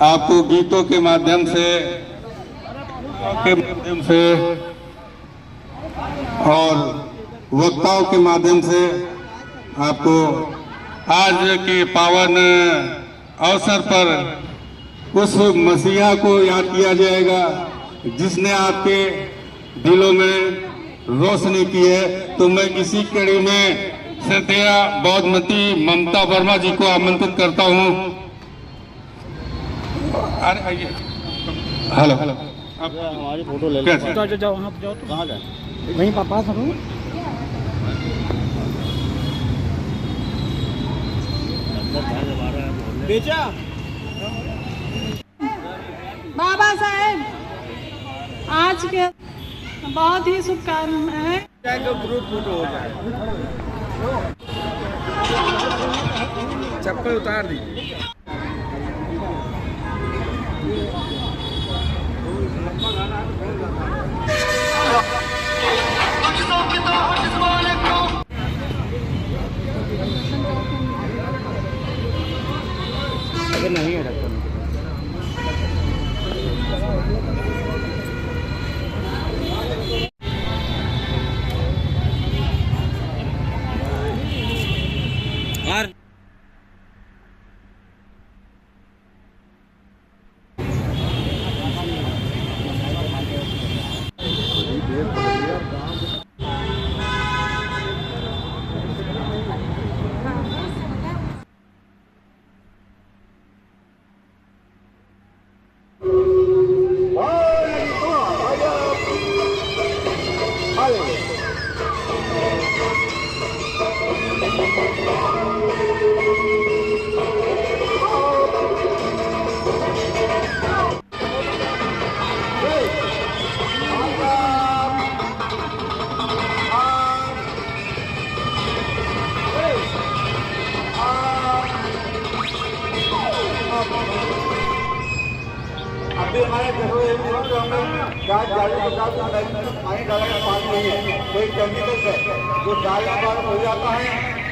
आपको गीतों के माध्यम से और वक्ताओं के माध्यम से आपको आज के पावन अवसर पर उस मसीहा को याद किया जाएगा जिसने आपके दिलों में रोशनी की है। तो मैं इसी कड़ी में श्रद्धेय बौद्धमती ममता वर्मा जी को आमंत्रित करता हूं। अरे आइए, हेलो हेलो, हमारी फोटो ले लो। जाओ वहाँ जाओ, तो कहाँ जाए? वहीं पास रहो। बेचा बाबा साहेब आज के बहुत ही शुभ कार्य है। ग्रुप फोटो हो जाए। चप्पल उतार दीजिए। अगर नहीं है डॉक्टर अभी हमारे घरों में गाय जाने के साथ पानी डाला का पानी नहीं है, कोई केमिकल है जो गाय का पानी हो जाता है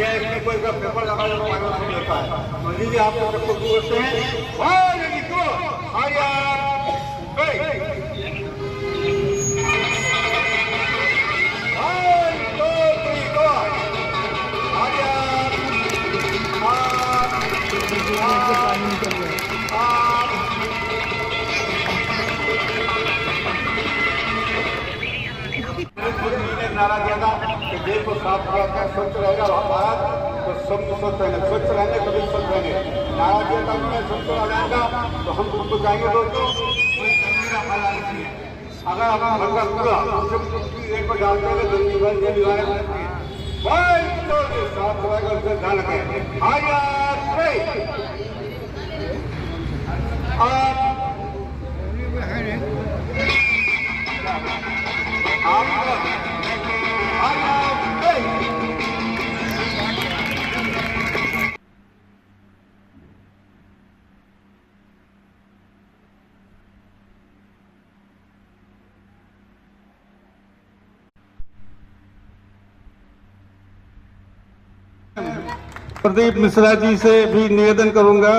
या इसमें कोई पेपर लगा जो पानी नहीं होता है। मंदिर जी आपको सबको बोलते हैं नारा दिया था कि देश को साफ रखा स्वच्छ रहेगा भारत तो सब स्वस्थ रहेंगे, स्वच्छ रहेंगे तभी स्वस्थ रहेंगे। नारा दिया था उन्होंने स्वच्छ रहेगा तो हम खुद को जाएंगे दोस्तों। अगर हमारा हल्का पूरा एक पर डालते हैं तो जीवन के दीवारें साफ रहेगा, उससे ध्यान रखें। प्रदीप मिश्रा जी से भी निवेदन करूंगा,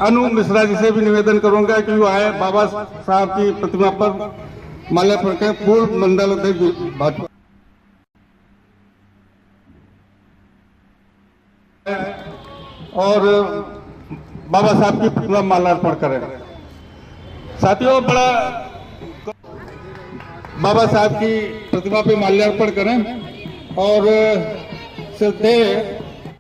अनु मिश्रा जी से भी निवेदन करूंगा कि वो आए बाबा साहब की प्रतिमा पर माल्यार्पण करें। पूर्व मंडल अध्यक्ष भाजपा और बाबा साहब की प्रतिमा माल्यार्पण करें। साथियों, बड़ा बाबा साहब की प्रतिमा पे माल्यार्पण करें और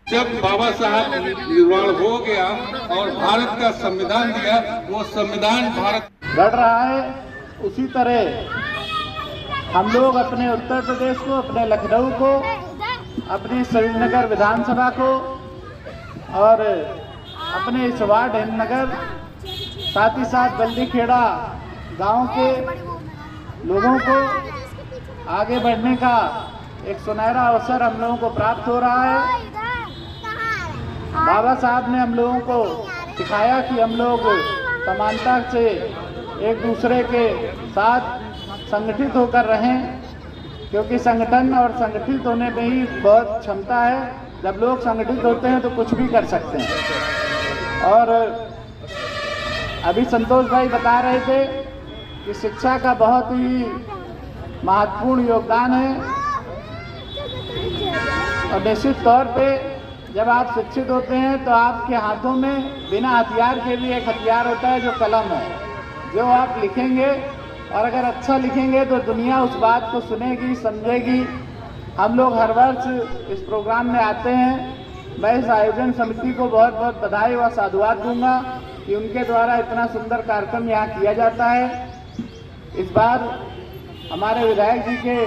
जब बाबा साहब निर्माण हो गया और भारत का संविधान दिया, वो संविधान भारत लड़ रहा है, उसी तरह हम लोग अपने उत्तर प्रदेश को, अपने लखनऊ को, अपनी श्रीनगर विधानसभा को और अपने इस वार्ड हिमनगर, साथ ही साथ बल्दी खेड़ा गांव के लोगों को आगे बढ़ने का एक सुनहरा अवसर हम लोगों को प्राप्त हो रहा है। बाबा साहब ने हम लोगों को सिखाया कि हम लोग समानता से एक दूसरे के साथ संगठित होकर रहें, क्योंकि संगठन और संगठित होने में ही बहुत क्षमता है। जब लोग संगठित होते हैं तो कुछ भी कर सकते हैं। और अभी संतोष भाई बता रहे थे कि शिक्षा का बहुत ही महत्वपूर्ण योगदान है और निश्चित तौर पे जब आप शिक्षित होते हैं तो आपके हाथों में बिना हथियार के भी एक हथियार होता है जो कलम है। जो आप लिखेंगे और अगर अच्छा लिखेंगे तो दुनिया उस बात को सुनेगी, समझेगी। हम लोग हर वर्ष इस प्रोग्राम में आते हैं। मैं इस आयोजन समिति को बहुत बहुत बधाई व साधुवाद दूंगा कि उनके द्वारा इतना सुंदर कार्यक्रम यहाँ किया जाता है। इस बार हमारे विधायक जी के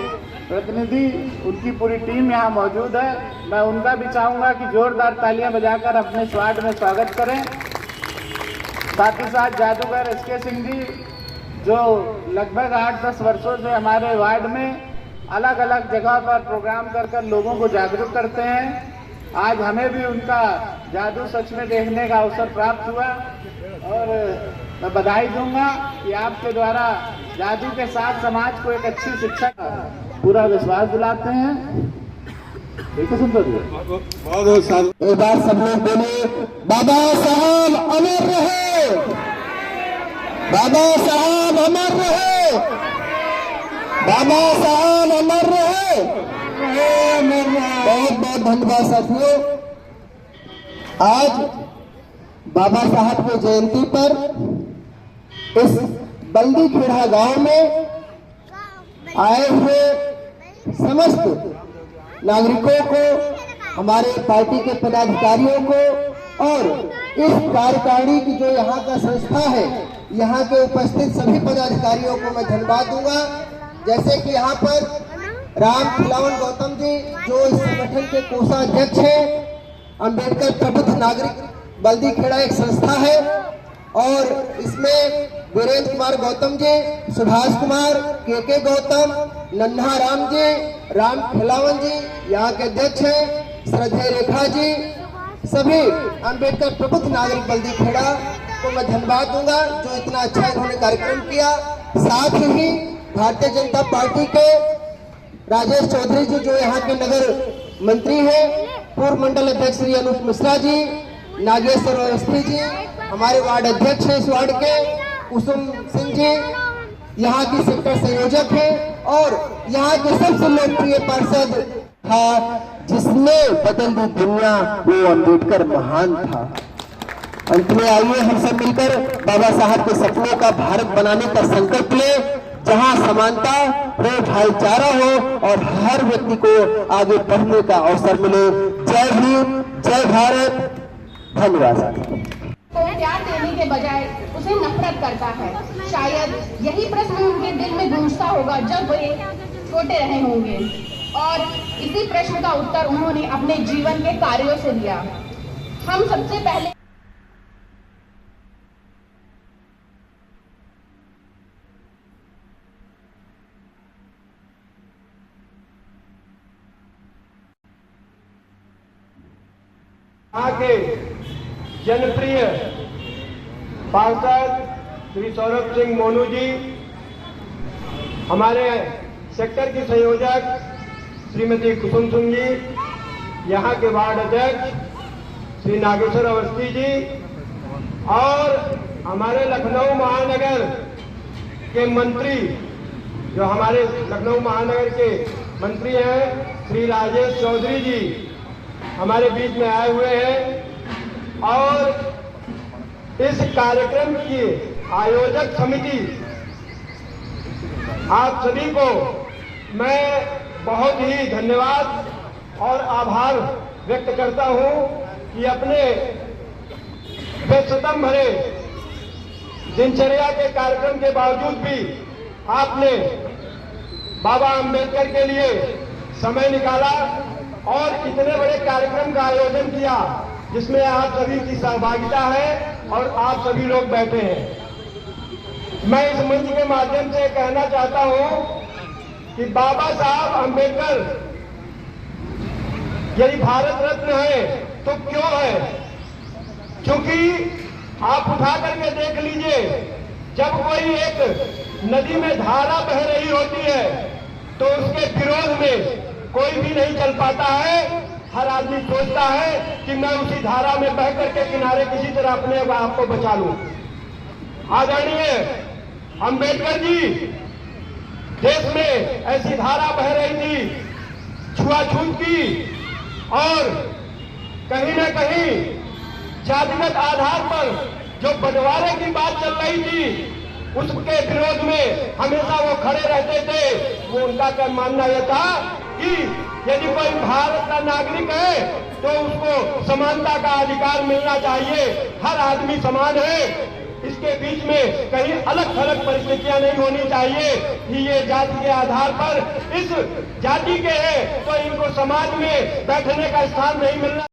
प्रतिनिधि, उनकी पूरी टीम यहाँ मौजूद है। मैं उनका भी चाहूँगा कि जोरदार तालियां बजाकर अपने स्वागत में स्वागत करें। साथ ही साथ जादूगर SK सिंह जी जो लगभग 8-10 वर्षों से हमारे वार्ड में अलग अलग जगह पर प्रोग्राम कर लोगों को जागरूक करते हैं। आज हमें भी उनका जादू सच में देखने का अवसर प्राप्त हुआ और मैं बधाई दूंगा कि आपके द्वारा जादू के साथ समाज को एक अच्छी शिक्षा का पूरा विश्वास दिलाते हैं। ठीक है संतोष जी, बहुत एक बार सब लोग बोले बाबा साहब अमर रहे, बाबा साहब अमर रहे, बाबा साहब अमर रहे। बहुत बहुत धन्यवाद साथियों। आज बाबा साहब की जयंती पर इस बल्दी खेड़ा गांव में आए हुए समस्त नागरिकों को, हमारे पार्टी के पदाधिकारियों को और इस कार्यकारिणी की जो यहाँ का संस्था है, यहाँ के उपस्थित सभी पदाधिकारियों को मैं धन्यवाद दूंगा। जैसे कि यहाँ पर राम खिलावन गौतम जी जो इस संगठन के कोषाध्यक्ष हैं, अंबेडकर प्रबुद्ध नागरिक बल्दी खेड़ा एक संस्था है और इसमें वीरेंद्र कुमार गौतम जी, सुभाष कुमार, के गौतम, नन्हा राम जी, राम खिलावन जी यहाँ के अध्यक्ष हैं, श्रद्धेय रेखा जी, सभी अंबेडकर प्रबुद्ध नागरिक बल्दी खेड़ा को मैं धन्यवाद दूंगा जो इतना अच्छा इन्होंने कार्यक्रम किया। साथ ही भारतीय जनता पार्टी के राजेश चौधरी जी जो यहाँ के नगर मंत्री हैं, पूर्व मंडल अध्यक्ष श्री अनूप मिश्रा जी, नागेश्वर अवस्थी जी हमारे वार्ड अध्यक्ष हैं इस वार्ड के, कुसुम सिंह जी यहाँ की सेक्टर संयोजक हैं और यहाँ के सबसे लोकप्रिय पार्षद था जिसने बदल दी दुनिया, वो अम्बेडकर महान था। अंत में आइए हम सब मिलकर बाबा साहब के सपनों का भारत बनाने का संकल्प लें जहां समानता हो, भाईचारा हो और हर व्यक्ति को आगे बढ़ने का अवसर मिले। जय हिंद, जय भारत। धन्यवाद। को प्यार देने के बजाय उसे नफरत करता है। शायद यही प्रश्न उनके दिल में गूंजता होगा जब वे छोटे रहे होंगे और इसी प्रश्न का उत्तर उन्होंने अपने जीवन के कार्यों से दिया। हम सबसे पहले यहाँ के जनप्रिय पार्षद श्री सौरभ सिंह मोनू जी, हमारे सेक्टर की संयोजक श्रीमती कुसुम सिंह जी, यहाँ के वार्ड अध्यक्ष श्री नागेश्वर अवस्थी जी और हमारे लखनऊ महानगर के मंत्री जो हमारे लखनऊ महानगर के मंत्री हैं श्री राजेश चौधरी जी हमारे बीच में आए हुए हैं और इस कार्यक्रम की आयोजक समिति आप सभी को मैं बहुत ही धन्यवाद और आभार व्यक्त करता हूं कि अपने व्यस्ततम भरे दिनचर्या के कार्यक्रम के बावजूद भी आपने बाबा अंबेडकर के लिए समय निकाला और इतने बड़े कार्यक्रम का आयोजन किया जिसमें आप सभी की सहभागिता है और आप सभी लोग बैठे हैं। मैं इस मंच के माध्यम से कहना चाहता हूं कि बाबा साहब अंबेडकर यदि भारत रत्न है तो क्यों है? क्योंकि आप उठा करके देख लीजिए, जब कोई एक नदी में धारा बह रही होती है तो उसके विरोध में कोई भी नहीं चल पाता है। हर आदमी सोचता है कि मैं उसी धारा में बह करके किनारे किसी तरह अपने आप को बचा लूं। आदरणीय अंबेडकर जी, देश में ऐसी धारा बह रही थी छुआछूत की, और कहीं न कहीं जातिगत आधार पर जो बंटवारे की बात चल रही थी, उसके विरोध में हमेशा वो खड़े रहते थे। वो उनका क्या मानना यह था कि यदि कोई भारत का नागरिक है तो उसको समानता का अधिकार मिलना चाहिए, हर आदमी समान है, इसके बीच में कहीं अलग थलग परिस्थितियां नहीं होनी चाहिए कि ये जाति के आधार पर इस जाति के हैं तो इनको समाज में बैठने का स्थान नहीं मिलना।